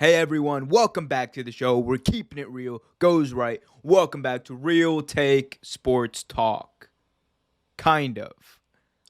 Hey everyone, welcome back to the show. We're keeping it real, goes right. Welcome back to Real Take Sports Talk. Kind of.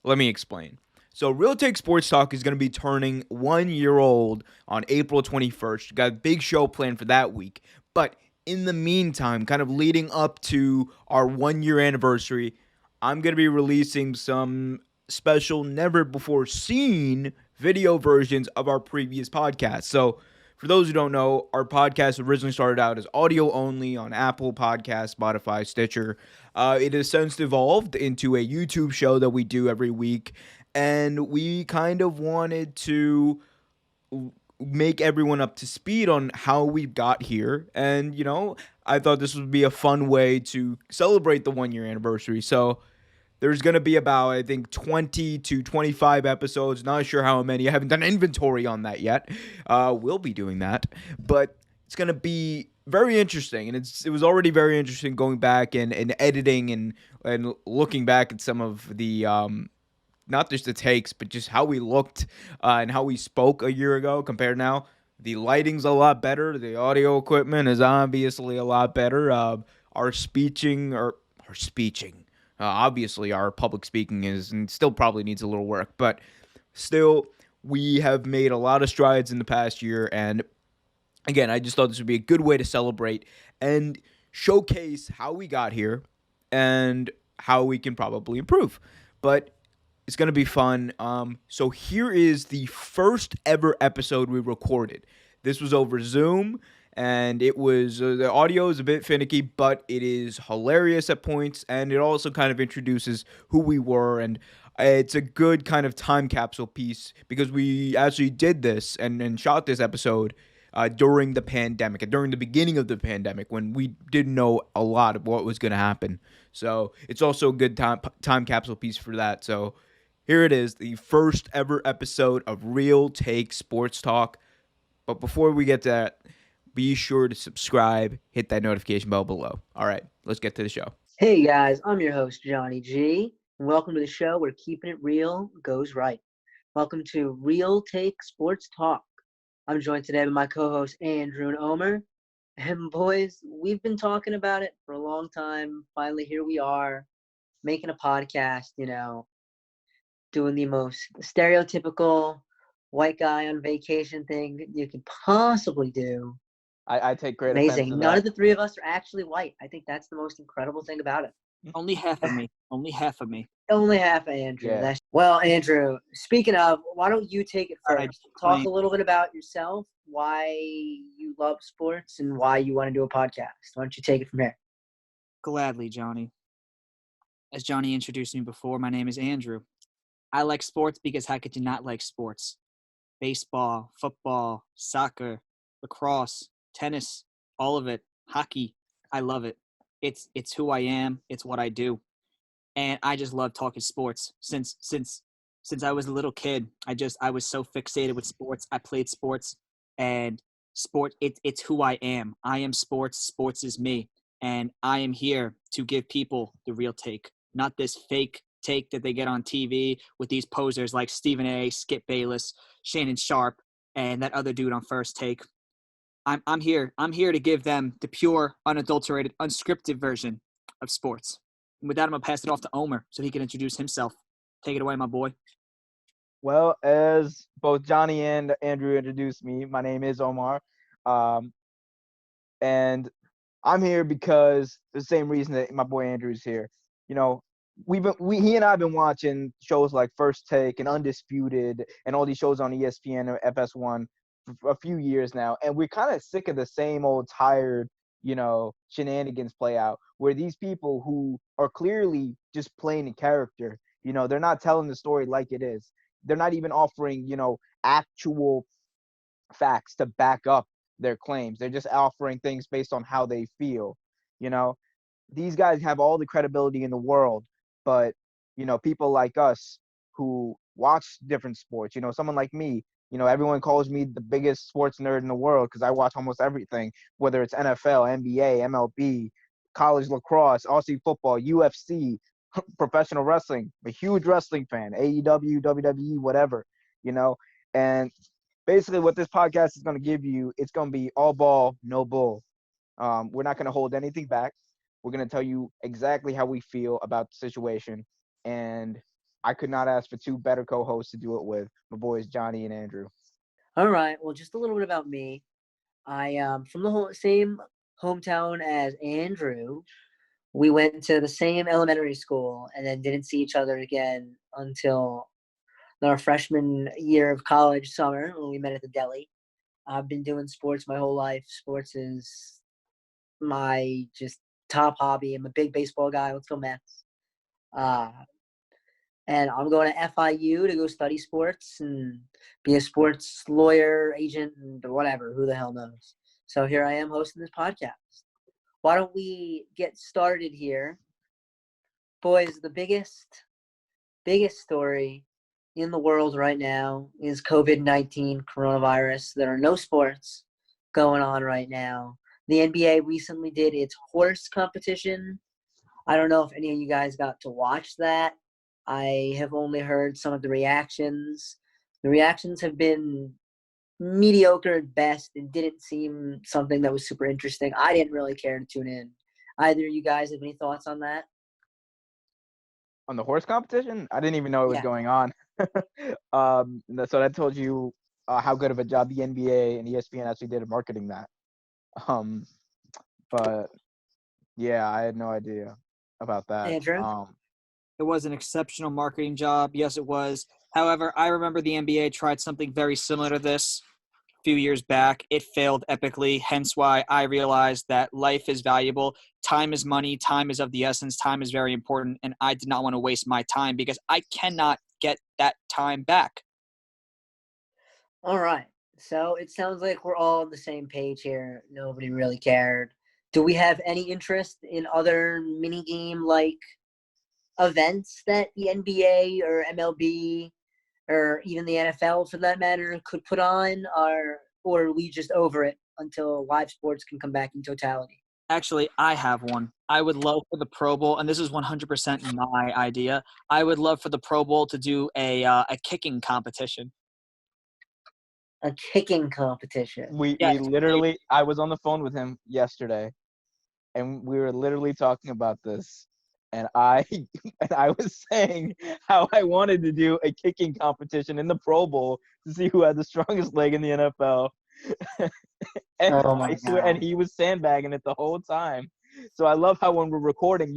Let me explain. So, Real Take Sports Talk is going to be turning 1 year old on April 21st. Got a big show planned for that week. But in the meantime, kind of leading up to our 1 year anniversary, I'm going to be releasing some special, never before seen video versions of our previous podcast. So, for those who don't know, our podcast originally started out as audio only on Apple Podcasts, Spotify, Stitcher. It has since evolved into a YouTube show that we do every week, and we kind of wanted to make everyone up to speed on how we got here. And, I thought this would be a fun way to celebrate the 1 year anniversary. So, there's going to be about, I think, 20 to 25 episodes. Not sure how many. I haven't done inventory on that yet. We'll be doing that. But it's going to be very interesting. And it was already very interesting going back and editing and looking back at some of the, not just the takes, but just how we looked and how we spoke a year ago compared now. The lighting's a lot better. The audio equipment is obviously a lot better. Our speeching, obviously, our public speaking is and still probably needs a little work, but still, we have made a lot of strides in the past year. And again, I just thought this would be a good way to celebrate and showcase how we got here and how we can probably improve. But it's going to be fun. So here is the first ever episode we recorded. This was over Zoom. And it was the audio is a bit finicky, but it is hilarious at points, and it also kind of introduces who we were, and it's a good kind of time capsule piece because we actually did this and shot this episode during the pandemic, and during the beginning of the pandemic when we didn't know a lot of what was going to happen. So it's also a good time capsule piece for that. So here it is, the first ever episode of Real Take Sports Talk. But before we get to that, be sure to subscribe, hit that notification bell below. All right, let's get to the show. Hey guys, I'm your host, Johnny G. And welcome to the show where keeping it real goes right. Welcome to Real Take Sports Talk. I'm joined today by my co-hosts Andrew and Omer. And boys, we've been talking about it for a long time. Finally, here we are, making a podcast, doing the most stereotypical white guy on vacation thing you could possibly do. I take great offense to Amazing. that. None of the three of us are actually white. I think that's the most incredible thing about it. Only half of me. Only half of me. Only half of Andrew. Yeah. Well, Andrew, speaking of, why don't you take it All right, first? Talk fine. a little bit about yourself, why you love sports, and why you want to do a podcast. Why don't you take it from here? Gladly, Johnny. As Johnny introduced me before, my name is Andrew. I like sports because how could you not like sports? Baseball, football, soccer, lacrosse, tennis, all of it, hockey. I love it. It's who I am. It's what I do. And I just love talking sports since I was a little kid. I was so fixated with sports. I played sports, and it's who I am. I am sports. Sports is me, and I am here to give people the real take, not this fake take that they get on TV with these posers like Stephen A, Skip Bayless, Shannon Sharp, and that other dude on First Take. I'm here to give them the pure, unadulterated, unscripted version of sports. And with that, I'm going to pass it off to Omer so he can introduce himself. Take it away, my boy. Well, as both Johnny and Andrew introduced me, my name is Omar. And I'm here because the same reason that my boy Andrew's here. He and I have been watching shows like First Take and Undisputed and all these shows on ESPN or FS1 for a few years now, and we're kind of sick of the same old tired, shenanigans play out where these people who are clearly just playing a character, they're not telling the story like it is. They're not even offering, actual facts to back up their claims. They're just offering things based on how they feel. These guys have all the credibility in the world, but people like us who watch different sports, someone like me, everyone calls me the biggest sports nerd in the world because I watch almost everything, whether it's NFL, NBA, MLB, college lacrosse, Aussie football, UFC, professional wrestling. I'm a huge wrestling fan, AEW, WWE, whatever, and basically what this podcast is going to give you, it's going to be all ball, no bull. We're not going to hold anything back. We're going to tell you exactly how we feel about the situation. And I could not ask for two better co-hosts to do it with. My boys, Johnny and Andrew. All right. Well, just a little bit about me. I am from the same hometown as Andrew. We went to the same elementary school and then didn't see each other again until our freshman year of college summer when we met at the deli. I've been doing sports my whole life. Sports is my just top hobby. I'm a big baseball guy. Let's go Mets. And I'm going to FIU to go study sports and be a sports lawyer, agent, and whatever. Who the hell knows? So here I am hosting this podcast. Why don't we get started here? Boys, the biggest story in the world right now is COVID-19 coronavirus. There are no sports going on right now. The NBA recently did its horse competition. I don't know if any of you guys got to watch that. I have only heard some of the reactions. The reactions have been mediocre at best and didn't seem something that was super interesting. I didn't really care to tune in. Either of you guys have any thoughts on that? On the horse competition? I didn't even know it was Yeah. going on. So that told you how good of a job the NBA and ESPN actually did at marketing that. But yeah, I had no idea about that. Andrew? It was an exceptional marketing job. Yes, it was. However, I remember the NBA tried something very similar to this a few years back. It failed epically, hence why I realized that life is valuable. Time is money. Time is of the essence. Time is very important, and I did not want to waste my time because I cannot get that time back. All right. So it sounds like we're all on the same page here. Nobody really cared. Do we have any interest in other mini-game like events that the NBA or MLB or even the NFL for that matter could put on, or are we just over it until live sports can come back in totality? Actually, I have one. I would love for the Pro Bowl, and this is 100% my idea. I would love for the Pro Bowl to do a kicking competition. A kicking competition. We Yes. literally, I was on the phone with him yesterday, and we were literally talking about this. And I was saying how I wanted to do a kicking competition in the Pro Bowl to see who had the strongest leg in the NFL. And Oh my I swear, God. and he was sandbagging it the whole time. So I love how when we're recording,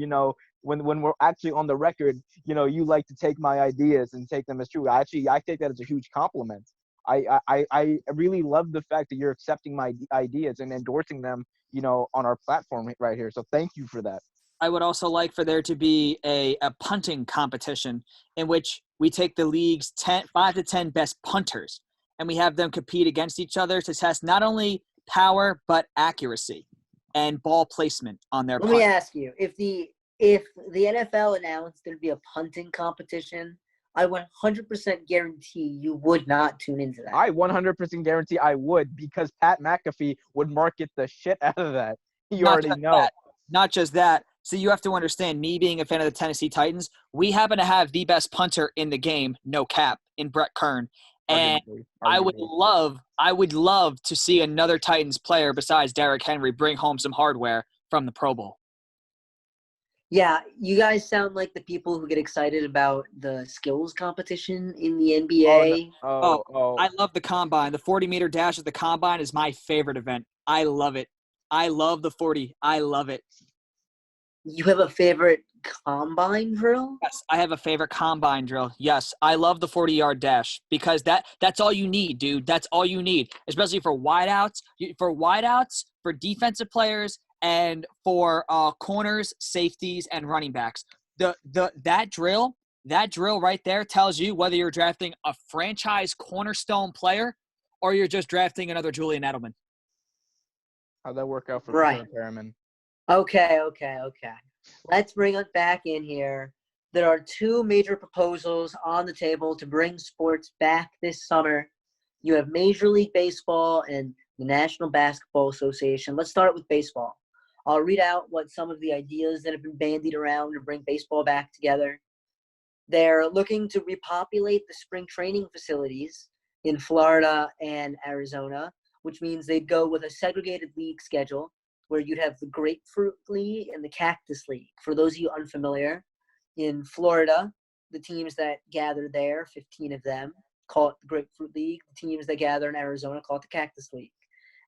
when we're actually on the record, you like to take my ideas and take them as true. I take that as a huge compliment. I really love the fact that you're accepting my ideas and endorsing them, on our platform right here. So thank you for that. I would also like for there to be a punting competition in which we take the league's 5 to 10 best punters and we have them compete against each other to test not only power but accuracy and ball placement on their Let punt. me ask you, if the NFL announced there'd be a punting competition, I 100% guarantee you would not tune into that. I 100% guarantee I would, because Pat McAfee would market the shit out of that. You already know. Not just that. So you have to understand, me being a fan of the Tennessee Titans, we happen to have the best punter in the game, no cap, in Brett Kern. And I would love to see another Titans player besides Derrick Henry bring home some hardware from the Pro Bowl. Yeah, you guys sound like the people who get excited about the skills competition in the NBA. I love the combine. The 40-meter dash at the combine is my favorite event. I love it. I love the 40. I love it. You have a favorite combine drill? Yes, I have a favorite combine drill. Yes, I love the 40-yard dash because that's all you need, dude. That's all you need, especially for wideouts, for defensive players, and for corners, safeties, and running backs. That drill right there tells you whether you're drafting a franchise cornerstone player or you're just drafting another Julian Edelman. How'd that work out for Perriman? Okay. Let's bring it back in here. There are two major proposals on the table to bring sports back this summer. You have Major League Baseball and the National Basketball Association. Let's start with baseball. I'll read out what some of the ideas that have been bandied around to bring baseball back together. They're looking to repopulate the spring training facilities in Florida and Arizona, which means they'd go with a segregated league schedule where you'd have the Grapefruit League and the Cactus League. For those of you unfamiliar, in Florida, the teams that gather there, 15 of them, call it the Grapefruit League. The teams that gather in Arizona call it the Cactus League.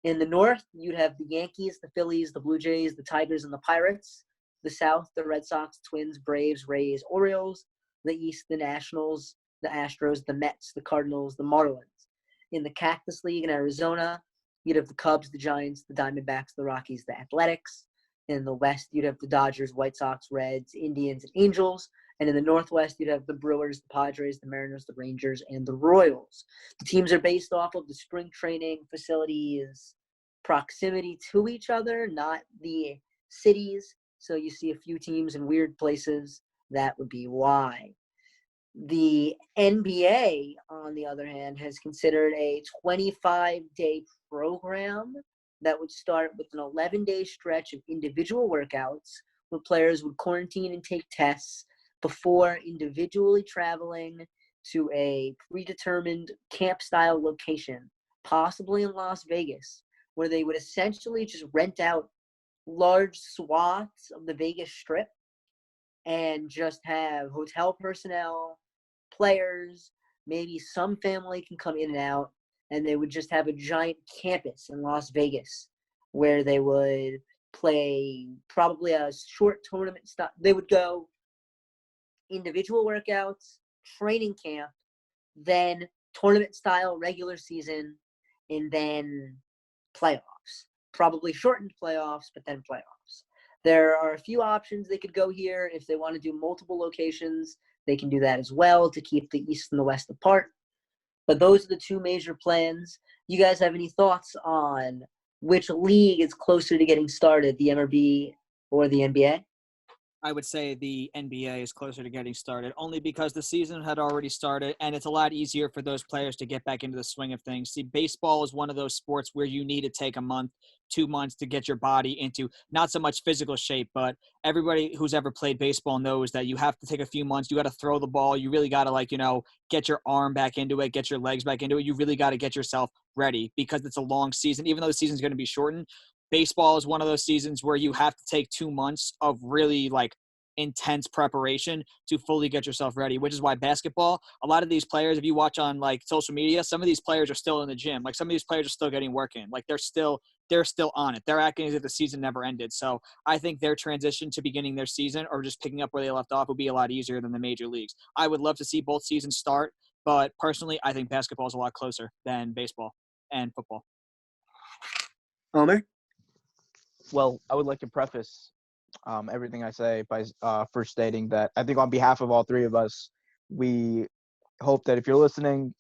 In the North, you'd have the Yankees, the Phillies, the Blue Jays, the Tigers, and the Pirates. The South, the Red Sox, Twins, Braves, Rays, Orioles. The East, the Nationals, the Astros, the Mets, the Cardinals, the Marlins. In the Cactus League in Arizona, you'd have the Cubs, the Giants, the Diamondbacks, the Rockies, the Athletics. In the West, you'd have the Dodgers, White Sox, Reds, Indians, and Angels. And in the Northwest, you'd have the Brewers, the Padres, the Mariners, the Rangers, and the Royals. The teams are based off of the spring training facilities' proximity to each other, not the cities. So you see a few teams in weird places. That would be why. The NBA, on the other hand, has considered a 25-day program that would start with an 11-day stretch of individual workouts where players would quarantine and take tests before individually traveling to a predetermined camp-style location, possibly in Las Vegas, where they would essentially just rent out large swaths of the Vegas Strip and just have hotel personnel, players, maybe some family can come in and out, and they would just have a giant campus in Las Vegas where they would play probably a short tournament style. They would go individual workouts, training camp, then tournament style regular season, and then playoffs. Probably shortened playoffs, but then playoffs. There are a few options they could go here. If they want to do multiple locations, they can do that as well to keep the East and the West apart. But those are the two major plans. You guys have any thoughts on which league is closer to getting started, the MLB or the NBA? I would say the NBA is closer to getting started, only because the season had already started, and it's a lot easier for those players to get back into the swing of things. See, baseball is one of those sports where you need to take a month, 2 months to get your body into not so much physical shape, but everybody who's ever played baseball knows that you have to take a few months. You got to throw the ball. You really got to, get your arm back into it, get your legs back into it. You really got to get yourself ready because it's a long season. Even though the season's going to be shortened, baseball is one of those seasons where you have to take 2 months of really intense preparation to fully get yourself ready, which is why basketball, a lot of these players, if you watch on social media, some of these players are still in the gym. Some of these players are still getting work in. They're still on it. They're acting as if the season never ended. So I think their transition to beginning their season or just picking up where they left off will be a lot easier than the major leagues. I would love to see both seasons start, but personally, I think basketball is a lot closer than baseball and football. Homer? Well, I would like to preface everything I say by first stating that I think on behalf of all three of us, we hope that if you're listening,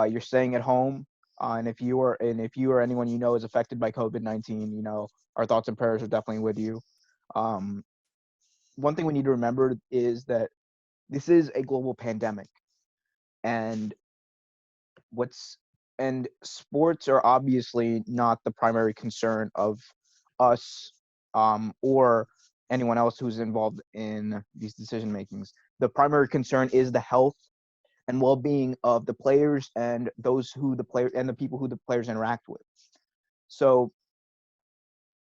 you're staying at home. And if you or anyone you know is affected by COVID-19, our thoughts and prayers are definitely with you. One thing we need to remember is that this is a global pandemic, and sports are obviously not the primary concern of us or anyone else who's involved in these decision makings. The primary concern is the health and well-being of the players and the people who the players interact with. So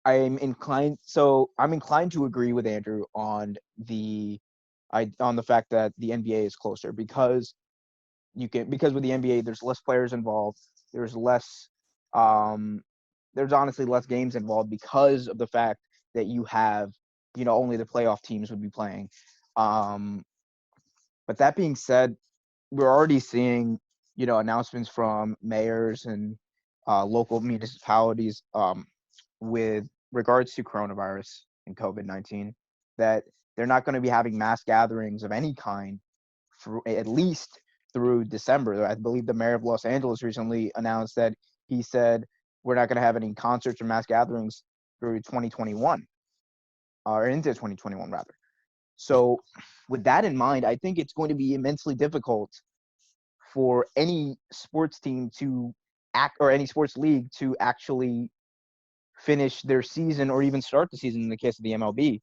I'm inclined to agree with Andrew on the fact that the NBA is closer because with the NBA there's less players involved. There's honestly less games involved because of the fact that you have only the playoff teams would be playing. But that being said, we're already seeing announcements from mayors and local municipalities with regards to coronavirus and COVID-19 that they're not going to be having mass gatherings of any kind for at least through December. I believe the mayor of Los Angeles recently announced that he said we're not going to have any concerts or mass gatherings through 2021 or into 2021 rather. So with that in mind, I think it's going to be immensely difficult for any sports team or any sports league to actually finish their season or even start the season in the case of the MLB.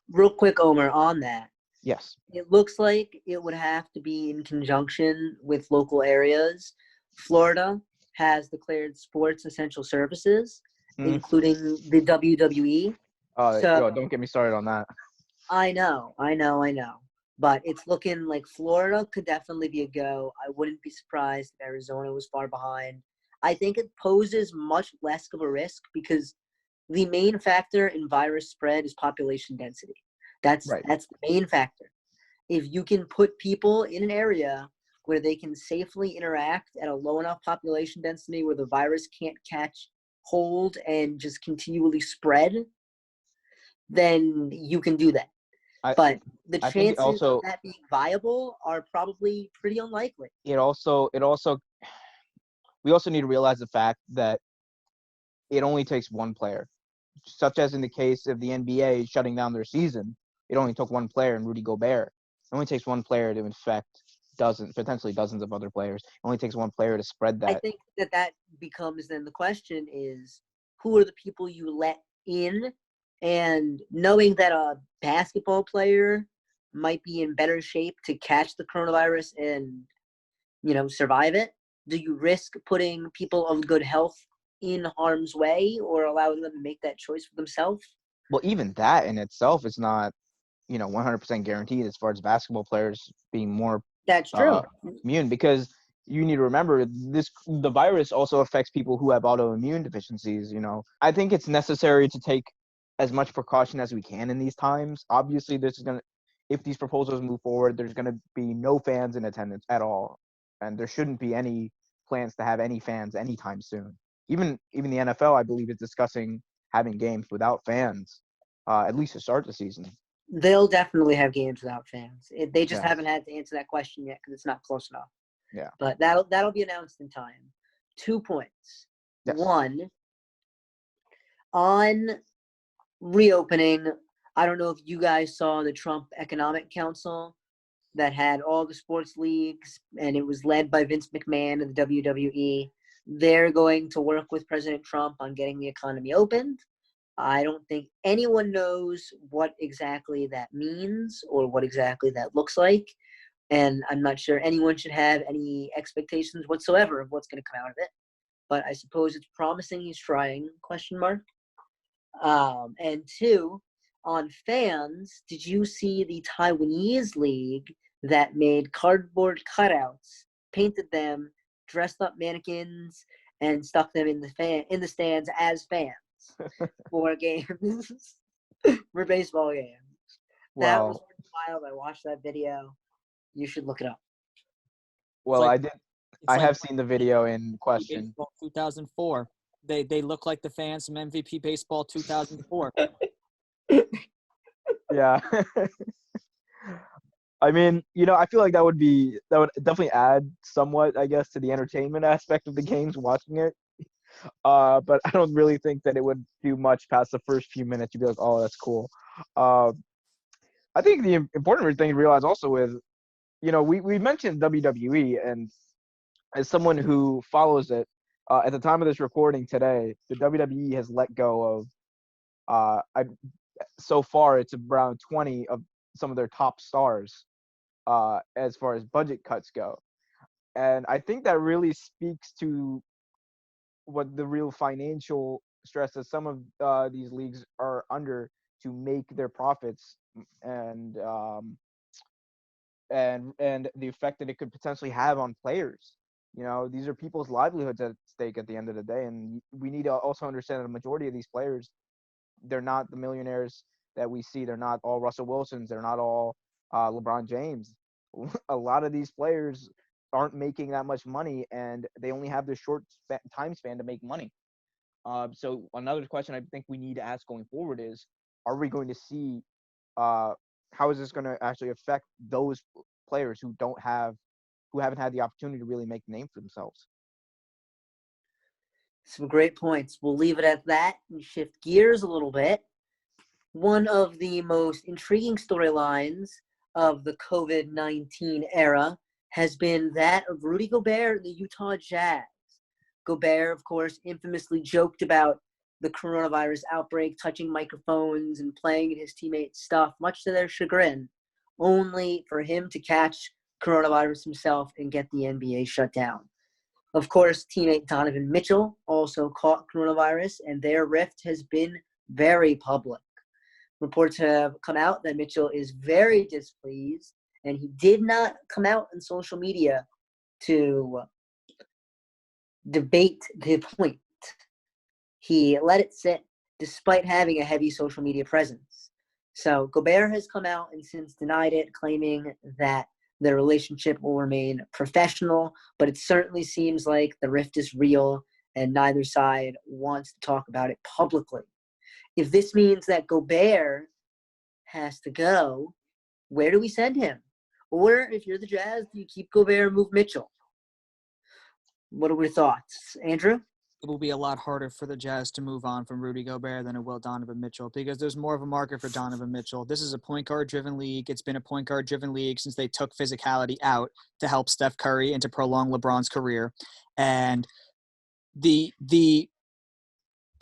Real quick, Omer, on that, Yes. It looks like it would have to be in conjunction with local areas. Florida has declared sports essential services, Mm. including the WWE. So Don't get me started on that. I know. But it's looking like Florida could definitely be a go. I wouldn't be surprised if Arizona was far behind. I think it poses much less of a risk because the main factor in virus spread is population density. That's Right. the main factor. If you can put people in an area where they can safely interact at a low enough population density where the virus can't catch hold and just continually spread, then you can do that. I But the I think chances of also that being viable are probably pretty unlikely. it also we also need to realize the fact that it only takes one player, such as in the case of the NBA shutting down their season. It only took one player, and Rudy Gobert. It only takes one player to infect potentially dozens of other players. It only takes one player to spread I that. think that becomes then the question is, who are the people you let in? And knowing that a basketball player might be in better shape to catch the coronavirus and, survive it, do you risk putting people of good health in harm's way or allowing them to make that choice for themselves? Well, even that in itself is not, 100% guaranteed as far as basketball players being more That's true. immune, because you need to remember the virus also affects people who have autoimmune deficiencies. I think it's necessary to take as much precaution as we can in these times. Obviously, if these proposals move forward, there's gonna be no fans in attendance at all, and there shouldn't be any plans to have any fans anytime soon. Even the NFL, I believe, is discussing having games without fans, at least to start the season. They'll definitely have games without fans. They just Yes. haven't had to answer that question yet because it's not close enough. Yeah. But that'll be announced in time. 2 points. Yes. One, on reopening, I don't know if you guys saw the Trump Economic Council that had all the sports leagues, and it was led by Vince McMahon of the WWE. They're going to work with President Trump on getting the economy opened. I don't think anyone knows what exactly that means or what exactly that looks like. And I'm not sure anyone should have any expectations whatsoever of what's going to come out of it. But I suppose it's promising he's trying, question mark. And two, on fans, did you see the Taiwanese league that made cardboard cutouts, painted them, dressed up mannequins, and stuck them in the stands as fans for games, for baseball games? That was wild. I watched that video. You should look it up. Well, like- I have seen the video in question. Baseball 2004. They look like the fans from MVP Baseball 2004. Yeah. I mean, I feel like that would definitely add somewhat, I guess, to the entertainment aspect of the games, watching it. But I don't really think that it would do much past the first few minutes. You'd be like, oh, that's cool. I think the important thing to realize also is, we mentioned WWE, and as someone who follows it, at the time of this recording today, the WWE has let go of, so far it's around 20 of some of their top stars, as far as budget cuts go. And I think that really speaks to what the real financial stress that some of these leagues are under to make their profits, and the effect that it could potentially have on players. These are people's livelihoods at stake at the end of the day, and we need to also understand that a majority of these players, they're not the millionaires that we see. They're not all Russell Wilsons. They're not all LeBron James. A lot of these players aren't making that much money, and they only have this short time span to make money. So another question I think we need to ask going forward is, are we going to see how is this going to actually affect those players who haven't had the opportunity to really make a name for themselves? Some great points. We'll leave it at that and shift gears a little bit. One of the most intriguing storylines of the COVID-19 era has been that of Rudy Gobert and the Utah Jazz. Gobert, of course, infamously joked about the coronavirus outbreak, touching microphones and playing in his teammates' stuff, much to their chagrin. only for him to catch coronavirus himself and get the NBA shut down. Of course, teammate Donovan Mitchell also caught coronavirus, and their rift has been very public. Reports have come out that Mitchell is very displeased, and he did not come out on social media to debate the point. He let it sit despite having a heavy social media presence. So Gobert has come out and since denied it, claiming that their relationship will remain professional, but it certainly seems like the rift is real and neither side wants to talk about it publicly. If this means that Gobert has to go, where do we send him? Or if you're the Jazz, do you keep Gobert and move Mitchell? What are your thoughts? Andrew? It will be a lot harder for the Jazz to move on from Rudy Gobert than it will Donovan Mitchell because there's more of a market for Donovan Mitchell. This is a point guard-driven league. It's been a point guard-driven league since they took physicality out to help Steph Curry and to prolong LeBron's career. And the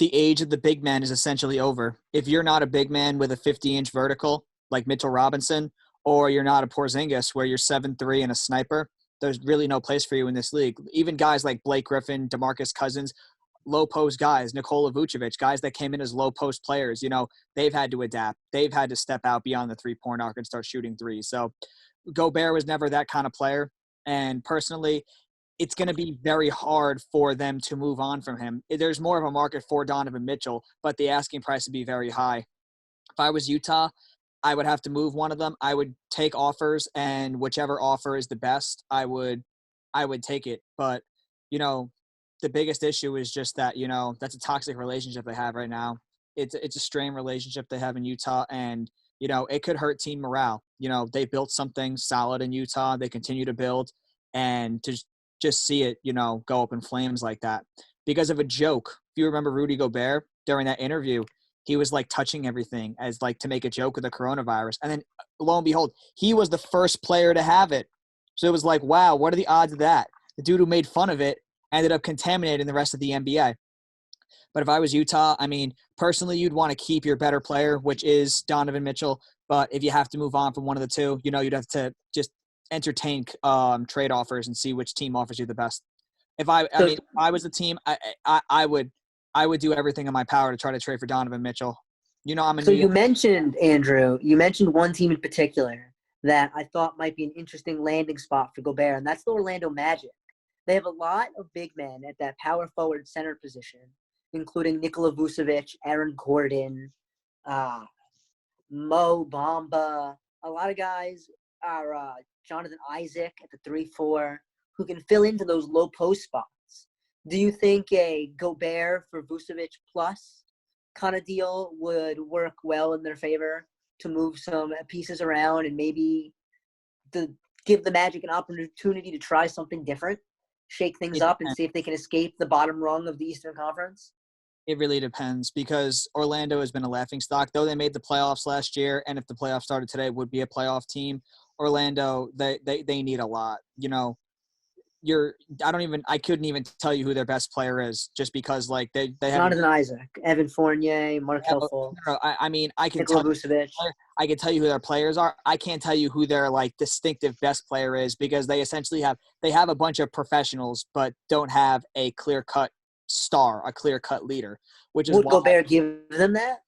age of the big man is essentially over. If you're not a big man with a 50-inch vertical like Mitchell Robinson, or you're not a Porzingis where you're 7'3" and a sniper, there's really no place for you in this league. Even guys like Blake Griffin, DeMarcus Cousins, low post guys, Nikola Vucevic, guys that came in as low post players, they've had to adapt. They've had to step out beyond the three-point arc and start shooting threes. So Gobert was never that kind of player. And personally, it's going to be very hard for them to move on from him. There's more of a market for Donovan Mitchell, but the asking price would be very high. If I was Utah, I would have to move one of them. I would take offers, and whichever offer is the best, I would take it. But, the biggest issue is just that, that's a toxic relationship they have right now. It's a strained relationship they have in Utah, and, it could hurt team morale. They built something solid in Utah. They continue to build, and to just see it, go up in flames like that because of a joke. If you remember Rudy Gobert during that interview, he was like touching everything as like to make a joke of the coronavirus. And then lo and behold, he was the first player to have it. So it was like, wow, what are the odds of that? The dude who made fun of it ended up contaminating the rest of the NBA. But if I was Utah, personally, you'd want to keep your better player, which is Donovan Mitchell. But if you have to move on from one of the two, you'd have to just entertain trade offers and see which team offers you the best. If I was the team, I would do everything in my power to try to trade for Donovan Mitchell. You mentioned, Andrew, one team in particular that I thought might be an interesting landing spot for Gobert, and that's the Orlando Magic. They have a lot of big men at that power forward center position, including Nikola Vucevic, Aaron Gordon, Mo Bamba. A lot of guys are Jonathan Isaac at the 3-4 who can fill into those low post spots. Do you think a Gobert for Vucevic plus kind of deal would work well in their favor to move some pieces around and maybe to give the Magic an opportunity to try something different, shake things up and see if they can escape the bottom rung of the Eastern Conference? It really depends because Orlando has been a laughingstock. Though they made the playoffs last year, and if the playoffs started today, would be a playoff team. Orlando, they need a lot. I couldn't even tell you who their best player is just because they have Jonathan Isaac, Evan Fournier, Markelle Fultz. I can tell Vucevic. I can tell you who their players are. I can't tell you who their distinctive best player is because they essentially have a bunch of professionals but don't have a clear-cut star, a clear-cut leader, which is would Gobert give them that?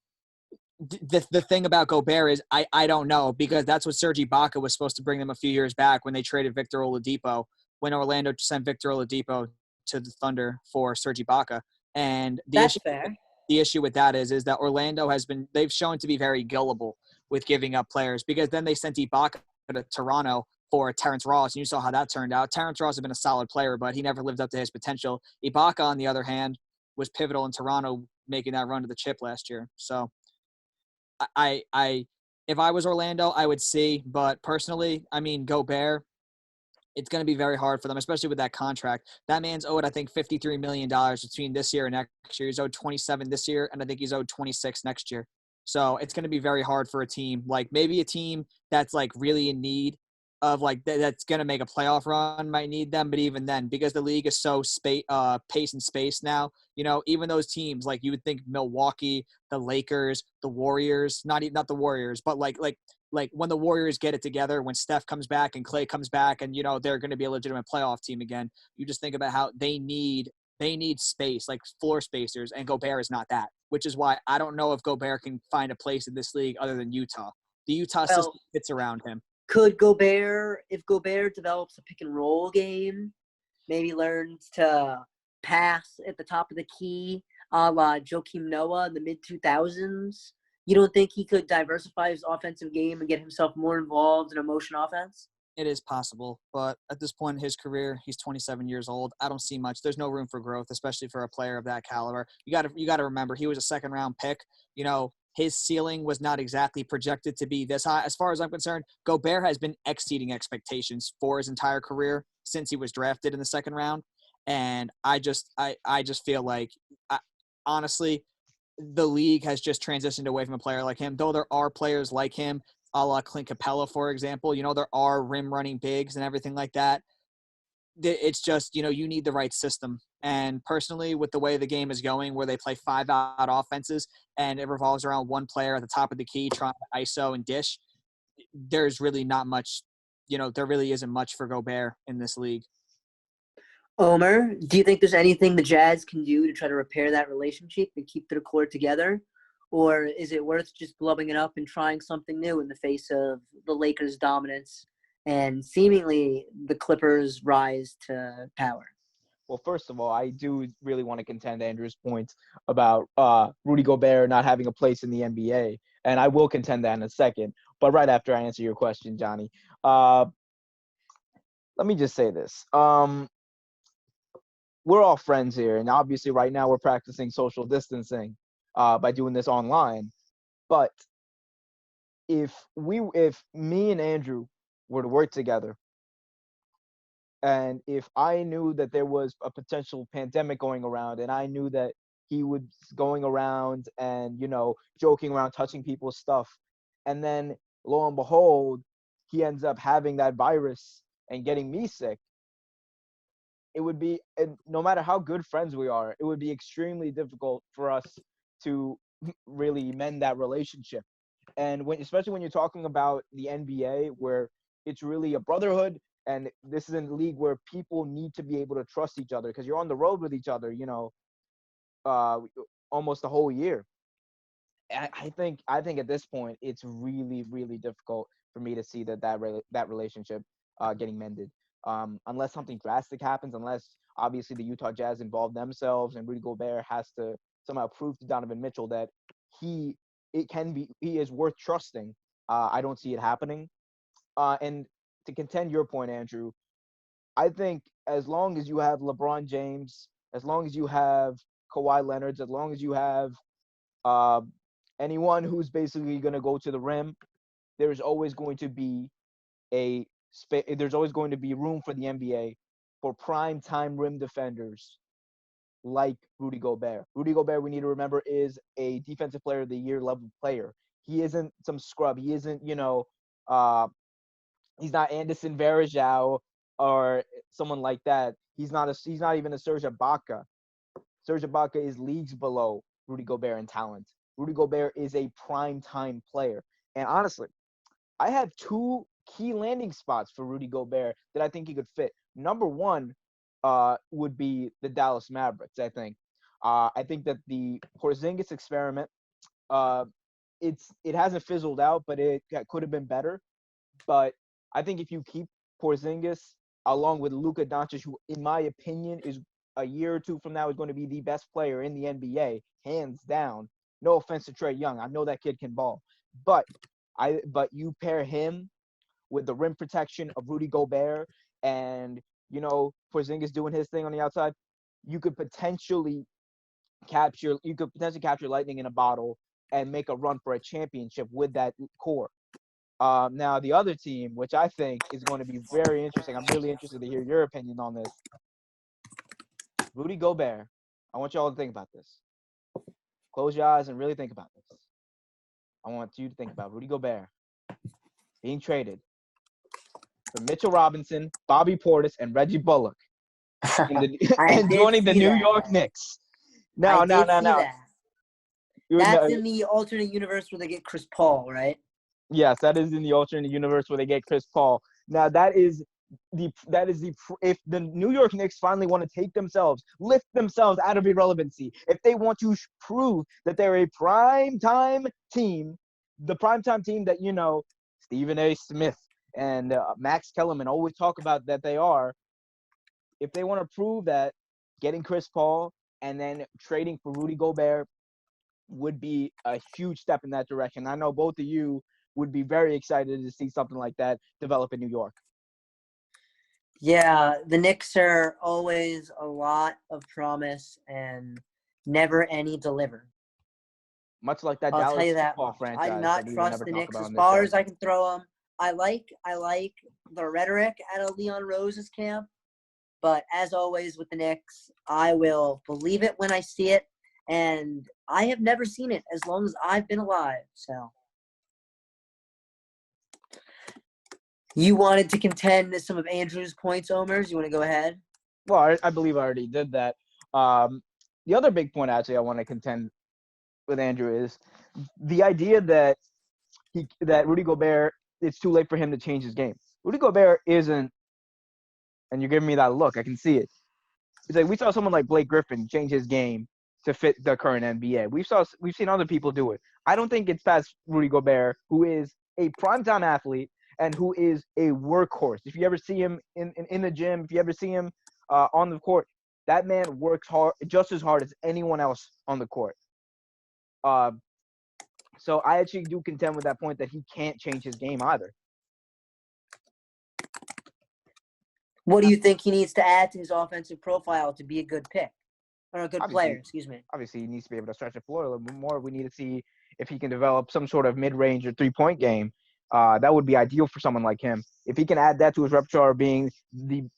The thing about Gobert is I don't know because that's what Serge Ibaka was supposed to bring them a few years back when they traded Victor Oladipo, when Orlando sent Victor Oladipo to the Thunder for Serge Ibaka. And the issue with that is that Orlando they've shown to be very gullible with giving up players because then they sent Ibaka to Toronto for Terrence Ross, and you saw how that turned out. Terrence Ross has been a solid player, but he never lived up to his potential. Ibaka, on the other hand, was pivotal in Toronto making that run to the chip last year. So if I was Orlando, I would see. But personally, Gobert, it's going to be very hard for them, especially with that contract. That man's owed, I think, $53 million between this year and next year. He's owed 27 this year, and I think he's owed 26 next year. So it's going to be very hard for a team, maybe a team that's really in need of that's going to make a playoff run might need them. But even then, because the league is so pace and space now, even those teams, you would think Milwaukee, the Lakers, the Warriors, not the Warriors, but like when the Warriors get it together, when Steph comes back and Klay comes back and, they're going to be a legitimate playoff team again, you just think about how they need space, like floor spacers, and Gobert is not that, which is why I don't know if Gobert can find a place in this league other than Utah. The Utah system fits around him. Could Gobert, if Gobert develops a pick and roll game, maybe learns to pass at the top of the key, a la Joakim Noah in the mid-2000s, you don't think he could diversify his offensive game and get himself more involved in a motion offense? It is possible, but at this point in his career, he's 27 years old. I don't see much. There's no room for growth, especially for a player of that caliber. You got to remember, he was a second-round pick. His ceiling was not exactly projected to be this high. As far as I'm concerned, Gobert has been exceeding expectations for his entire career since he was drafted in the second round. And I just feel like, honestly, the league has just transitioned away from a player like him. Though there are players like him, a la Clint Capella, for example, there are rim running bigs and everything like that. It's just, you need the right system. And personally, with the way the game is going, where they play 5-out offenses and it revolves around one player at the top of the key trying to ISO and dish, there's really not much, there really isn't much for Gobert in this league. Omer, do you think there's anything the Jazz can do to try to repair that relationship and keep their core together? Or is it worth just blubbing it up and trying something new in the face of the Lakers' dominance and seemingly the Clippers' rise to power? Well, first of all, I do really want to contend Andrew's points about Rudy Gobert not having a place in the NBA, and I will contend that in a second. But right after I answer your question, Johnny, let me just say this. We're all friends here, and obviously right now we're practicing social distancing by doing this online. But if me and Andrew were to work together, and if I knew that there was a potential pandemic going around, and I knew that he was going around and, joking around, touching people's stuff, and then lo and behold, he ends up having that virus and getting me sick, it would be, and no matter how good friends we are, it would be extremely difficult for us to really mend that relationship. And especially when you're talking about the NBA, where it's really a brotherhood, and this is a league where people need to be able to trust each other because you're on the road with each other, almost the whole year. I think at this point it's really, really difficult for me to see that relationship getting mended. Unless something drastic happens, unless obviously the Utah Jazz involve themselves and Rudy Gobert has to somehow prove to Donovan Mitchell that he is worth trusting. I don't see it happening. And to contend your point, Andrew, I think as long as you have LeBron James, as long as you have Kawhi Leonard, as long as you have anyone who's basically going to go to the rim, there's always going to be room for the NBA for prime time rim defenders like Rudy Gobert. Rudy Gobert, we need to remember, is a defensive player of the year level player. He isn't some scrub. He isn't, he's not Anderson Varejao or someone like that. He's not even a Serge Ibaka. Serge Ibaka is leagues below Rudy Gobert in talent. Rudy Gobert is a prime time player. And honestly, I have two key landing spots for Rudy Gobert that I think he could fit. Number one would be the Dallas Mavericks, I think. I think that the Porzingis experiment, it hasn't fizzled out, but it could have been better. But I think if you keep Porzingis along with Luka Doncic, who in my opinion is a year or two from now is going to be the best player in the NBA, hands down. No offense to Trae Young, I know that kid can ball, but you pair him with the rim protection of Rudy Gobert and Porzingis doing his thing on the outside, you could potentially capture lightning in a bottle and make a run for a championship with that core. Now, the other team, which I think is going to be very interesting, I'm really interested to hear your opinion on this. Rudy Gobert, I want you all to think about this. Close your eyes and really think about this. I want you to think about Rudy Gobert being traded for Mitchell Robinson, Bobby Portis, and Reggie Bullock and joining the New York Knicks. Now. That's in the alternate universe where they get Chris Paul, right? Yes, that is in the alternate universe where they get Chris Paul. Now if the New York Knicks finally want to lift themselves out of irrelevancy, if they want to prove that they're a primetime team, the primetime team that Stephen A. Smith and Max Kellerman always talk about that they are, if they want to prove that, getting Chris Paul and then trading for Rudy Gobert would be a huge step in that direction. I know both of you would be very excited to see something like that develop in New York. Yeah, the Knicks are always a lot of promise and never any deliver. Much like that I'll tell Dallas you that football much. I do franchise not that we will trust never the talk Knicks about as on this far show. as I can throw them. I like the rhetoric out of Leon Rose's camp, but as always with the Knicks, I will believe it when I see it, and I have never seen it as long as I've been alive. So, you wanted to contend with some of Andrew's points, Omers. You want to go ahead? Well, I believe I already did that. The other big point actually I want to contend with Andrew is the idea that Rudy Gobert, it's too late for him to change his game. Rudy Gobert isn't, and you're giving me that look. I can see it. It's like we saw someone like Blake Griffin change his game to fit the current NBA. We've seen other people do it. I don't think it's past Rudy Gobert, who is a primetime athlete and who is a workhorse. If you ever see him in the gym, if you ever see him on the court, that man works hard, just as hard as anyone else on the court. So I actually do contend with that point that he can't change his game either. What do you think he needs to add to his offensive profile to be a good pick? Or a good player, excuse me. Obviously, he needs to be able to stretch the floor a little bit more. We need to see if he can develop some sort of mid-range or three-point game. That would be ideal for someone like him. If he can add that to his repertoire of being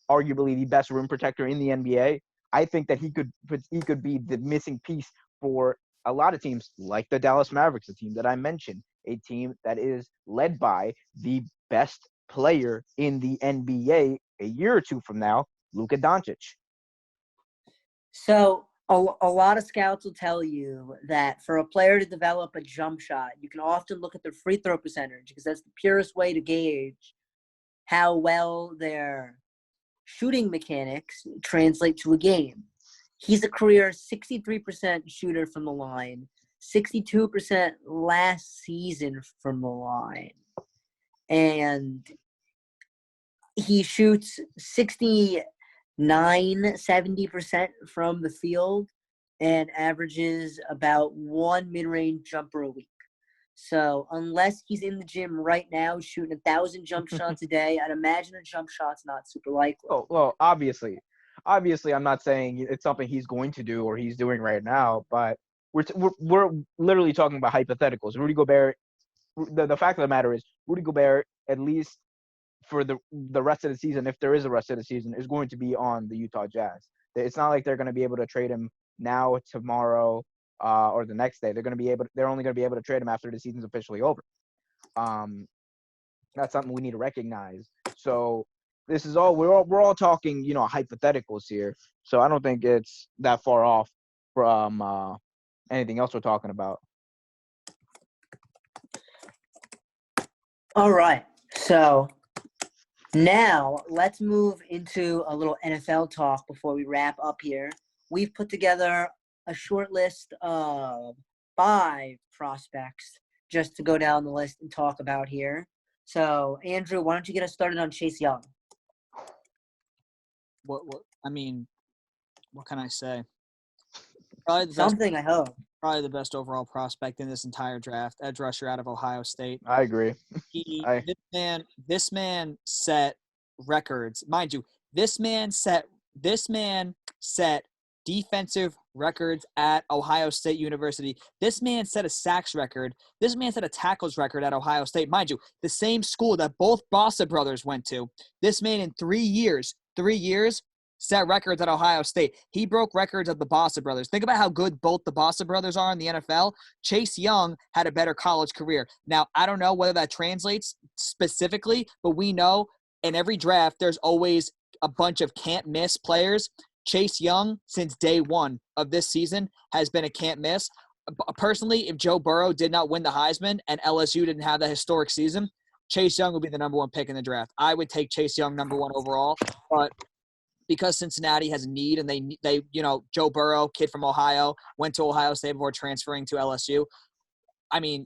arguably the best rim protector in the NBA, I think that he could be the missing piece for a lot of teams like the Dallas Mavericks, a team that I mentioned, a team that is led by the best player in the NBA a year or two from now, Luka Doncic. So a lot of scouts will tell you that for a player to develop a jump shot, you can often look at their free throw percentage because that's the purest way to gauge how well their shooting mechanics translate to a game. He's a career 63% shooter from the line, 62% last season from the line. And he shoots 70% from the field and averages about one mid-range jumper a week. So unless he's in the gym right now shooting 1,000 jump shots a day, I'd imagine a jump shot's not super likely. Oh, well, obviously, I'm not saying it's something he's going to do or he's doing right now, but we're literally talking about hypotheticals. Rudy Gobert, the fact of the matter is, Rudy Gobert, at least for the rest of the season, if there is a rest of the season, is going to be on the Utah Jazz. It's not like they're going to be able to trade him now, tomorrow, or the next day. They're only going to be able to trade him after the season's officially over. That's something we need to recognize. So this is we're all talking, hypotheticals here. So I don't think it's that far off from anything else we're talking about. All right. So now let's move into a little NFL talk before we wrap up here. We've put together a short list of 5 prospects just to go down the list and talk about here. So, Andrew, why don't you get us started on Chase Young? What can I say? Something, I hope. Probably the best overall prospect in this entire draft, edge rusher out of Ohio State. I agree. This man set records. Mind you, this man set defensive records at Ohio State University. This man set a sacks record. This man set a tackles record at Ohio State. Mind you, the same school that both Bossa brothers went to. This man in 3 years, set records at Ohio State. He broke records of the Bossa brothers. Think about how good both the Bossa brothers are in the NFL. Chase Young had a better college career. Now, I don't know whether that translates specifically, but we know in every draft there's always a bunch of can't-miss players. Chase Young, since day one of this season, has been a can't-miss. personally, if Joe Burrow did not win the Heisman and LSU didn't have that historic season, Chase Young would be the number one pick in the draft. I would take Chase Young number one overall, but because Cincinnati has a need and they Joe Burrow, kid from Ohio, went to Ohio State before transferring to LSU. I mean,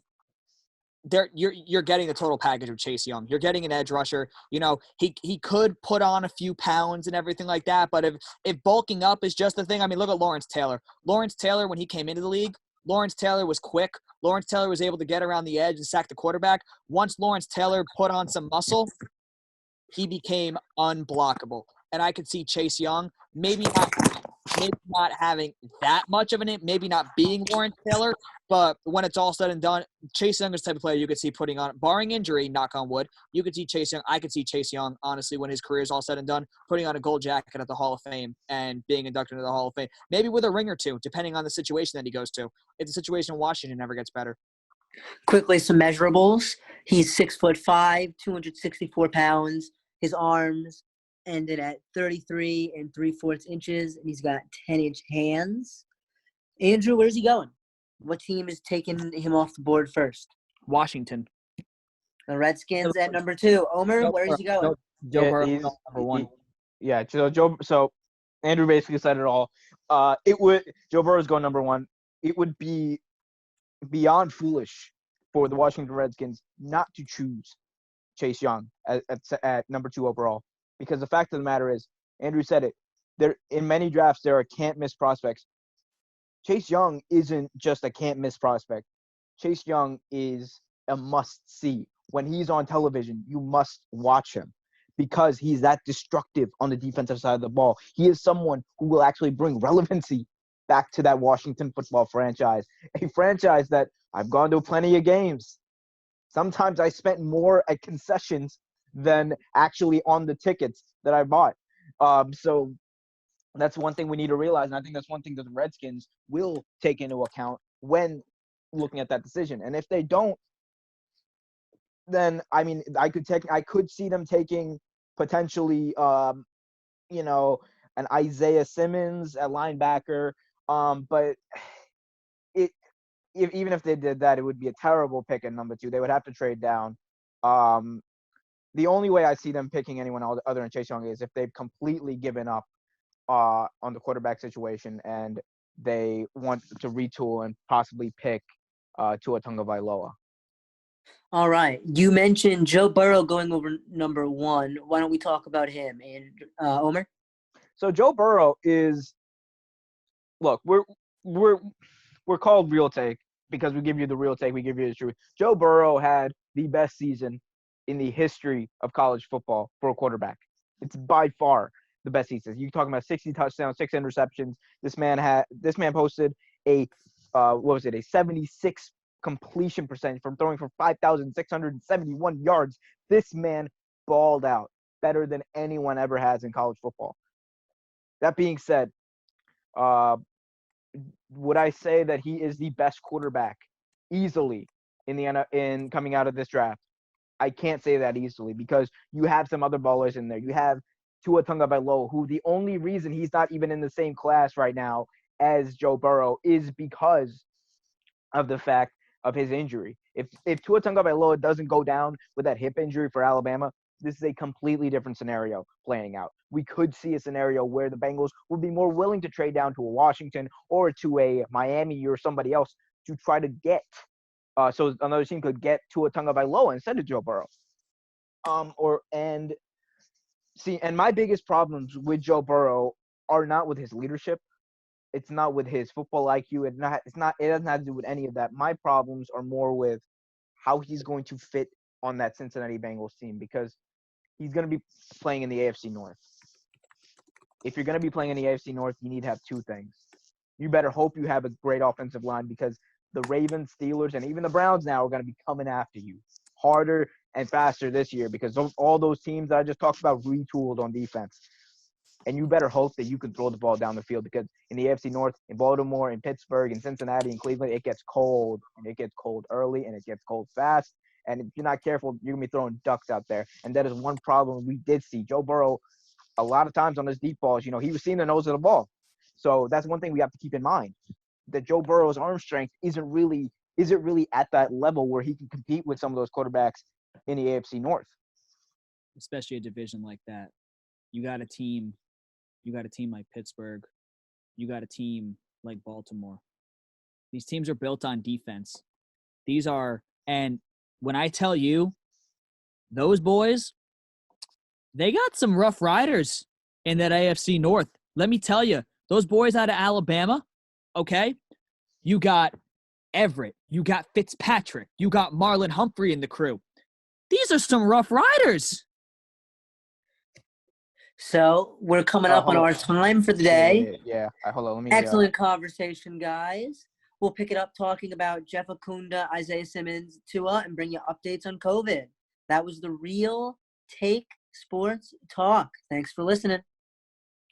you're getting the total package of Chase Young. You're getting an edge rusher. He could put on a few pounds and everything like that, but if bulking up is just the thing, I mean, look at Lawrence Taylor. Lawrence Taylor, when he came into the league, Lawrence Taylor was quick. Lawrence Taylor was able to get around the edge and sack the quarterback. Once Lawrence Taylor put on some muscle, he became unblockable. And I could see Chase Young maybe not having that much of an – maybe not being Lawrence Taylor, but when it's all said and done, Chase Young is the type of player you could see putting on – barring injury, knock on wood, you could see Chase Young – I could see Chase Young, honestly, when his career is all said and done, putting on a gold jacket at the Hall of Fame and being inducted into the Hall of Fame. Maybe with a ring or two, depending on the situation that he goes to. If the situation in Washington never gets better. Quickly, some measurables. He's 6'5", 264 pounds. His arms ended at 33 3/4 inches, and he's got 10-inch hands. Andrew, where's he going? What team is taking him off the board first? Washington. The Redskins at number 2. Omer, where is he going? Joe Burrow he's number 1. Yeah, so Andrew basically said it all. Joe Burrow is going number 1. It would be beyond foolish for the Washington Redskins not to choose Chase Young at number 2 overall, because the fact of the matter is, Andrew said it, there in many drafts there are can't miss prospects. Chase Young isn't just a can't miss prospect. Chase Young is a must see. When he's on television, you must watch him because he's that destructive on the defensive side of the ball. He is someone who will actually bring relevancy back to that Washington football franchise, a franchise that I've gone to plenty of games. Sometimes I spent more at concessions than actually on the tickets that I bought. So that's one thing we need to realize, and I think that's one thing that the Redskins will take into account when looking at that decision. And if they don't, then I mean, I could see them taking potentially, an Isaiah Simmons at linebacker. But even if they did that, it would be a terrible pick at number 2. They would have to trade down. The only way I see them picking anyone other than Chase Young is if they've completely given up on the quarterback situation and they want to retool and possibly pick Tua Tagovailoa. All right. You mentioned Joe Burrow going over number 1. Why don't we talk about him? And Omer? So Joe Burrow is – look, we're called Real Take because we give you the real take. We give you the truth. Joe Burrow had the best season in the history of college football for a quarterback. It's by far the best season. You're talking about 60 touchdowns, 6 interceptions. This man posted a 76 completion percentage from throwing for 5,671 yards. This man balled out better than anyone ever has in college football. That being said, would I say that he is the best quarterback easily in coming out of this draft? I can't say that easily because you have some other ballers in there. You have Tua Tagovailoa, who the only reason he's not even in the same class right now as Joe Burrow is because of the fact of his injury. If Tua Tagovailoa doesn't go down with that hip injury for Alabama, this is a completely different scenario playing out. We could see a scenario where the Bengals would be more willing to trade down to a Washington or to a Miami or somebody else to try to get so another team could get Tua Tagovailoa instead of Joe Burrow. And my biggest problems with Joe Burrow are not with his leadership. It's not with his football IQ. It doesn't have to do with any of that. My problems are more with how he's going to fit on that Cincinnati Bengals team because he's going to be playing in the AFC North. If you're going to be playing in the AFC North, you need to have 2 things. You better hope you have a great offensive line because the Ravens, Steelers, and even the Browns now are going to be coming after you harder and faster this year because all those teams that I just talked about retooled on defense. And you better hope that you can throw the ball down the field because in the AFC North, in Baltimore, in Pittsburgh, in Cincinnati, in Cleveland, it gets cold. And it gets cold early and it gets cold fast. And if you're not careful, you're going to be throwing ducks out there. And that is one problem we did see. Joe Burrow, a lot of times on his deep balls, he was seeing the nose of the ball. So that's one thing we have to keep in mind. that Joe Burrow's arm strength isn't really at that level where he can compete with some of those quarterbacks in the AFC North. Especially a division like that. You got a team like Pittsburgh. You got a team like Baltimore. These teams are built on defense. And when I tell you, those boys, they got some rough riders in that AFC North. Let me tell you, those boys out of Alabama, okay? You got Everett. You got Fitzpatrick. You got Marlon Humphrey in the crew. These are some rough riders. So we're coming up on our time for the day. Yeah. Hold on. Let me. Excellent conversation, guys. We'll pick it up talking about Jeff Okunda, Isaiah Simmons, Tua, and bring you updates on COVID. That was the Real Take Sports Talk. Thanks for listening.